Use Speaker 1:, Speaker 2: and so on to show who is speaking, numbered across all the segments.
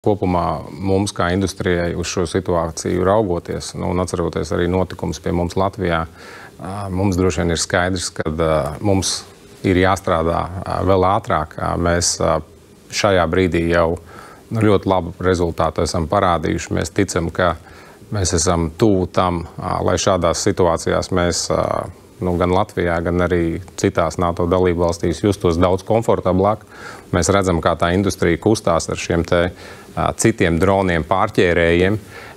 Speaker 1: Kopumā mums, kā industrijai, uz šo situāciju raugoties, un atceroties arī notikumus pie mums Latvijā, mums droši vien ir skaidrs, ka mums ir jāstrādā vēl ātrāk. Mēs šajā brīdī jau ļoti labu rezultātu esam parādījuši. Mēs ticam, ka mēs esam tuvu tam, lai šādās situācijās mēs gan Latvijā, gan arī citās NATO dalībvalstīs justos daudz komfortablāk. Mēs redzam, kā tā industrija kustās ar šiem citiem droniem, pārķērējiem.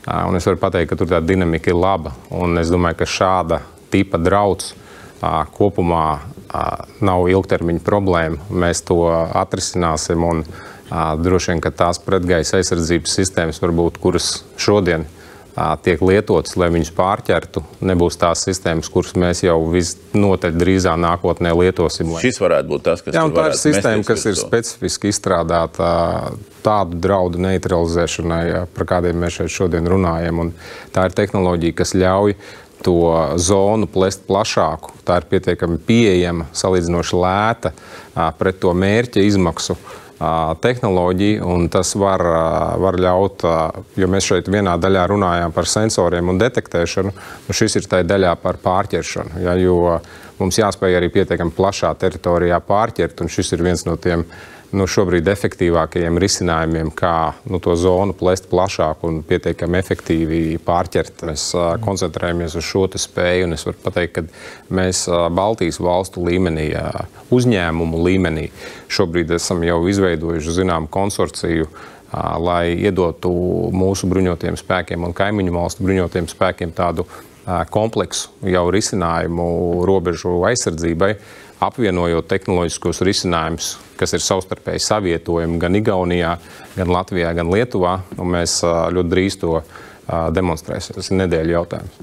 Speaker 1: Un es varu pateikt, ka tur tā dinamika ir laba. Un es domāju, ka šāda tipa drauds kopumā nav ilgtermiņa problēma. Mēs to atrisināsim un droši vien, ka tās pretgaisa aizsardzības sistēmas, varbūt, kuras šodien tiek lietotas, lai viņus pārķertu, nebūs tās sistēmas, kuras mēs jau visnotaļ drīzā nākotnē lietosim.
Speaker 2: Šis varētu būt tas, kas
Speaker 1: tā ir sistēma, kas ir specifiski izstrādāta tādu draudu neutralizēšanai, par kādiem mēs šeit šodien runājam. Un tā ir tehnoloģija, kas ļauj to zonu plest plašāku. Tā ir pietiekami pieejama, salīdzinoši lēta pret to mērķa izmaksu tehnoloģiju, un tas var ļaut, jo mēs šeit vienā daļā runājām par sensoriem un detektēšanu, šis ir tā daļā par pārķeršanu, jo mums jāspēj arī pietiekami plašā teritorijā pārķert, un šis ir viens no tiem šobrīd efektīvākajiem risinājumiem, kā to zonu plest plašāk un pietiekami efektīvi pārķert. Mēs koncentrējamies uz šo spēju, un es varu pateikt, ka mēs Baltijas valstu līmenī, uzņēmumu līmenī šobrīd esam jau izveidojuši zinām konsorciju, lai iedotu mūsu bruņotajiem spēkiem un kaimiņu valstu bruņotajiem spēkiem tādu kompleksu jau risinājumu robežu aizsardzībai, apvienojot tehnoloģiskos risinājumus, kas ir savstarpēji savietojami gan Igaunijā, gan Latvijā, gan Lietuvā, un mēs ļoti drīz to demonstrēsim. Tas ir nedēļu jautājums.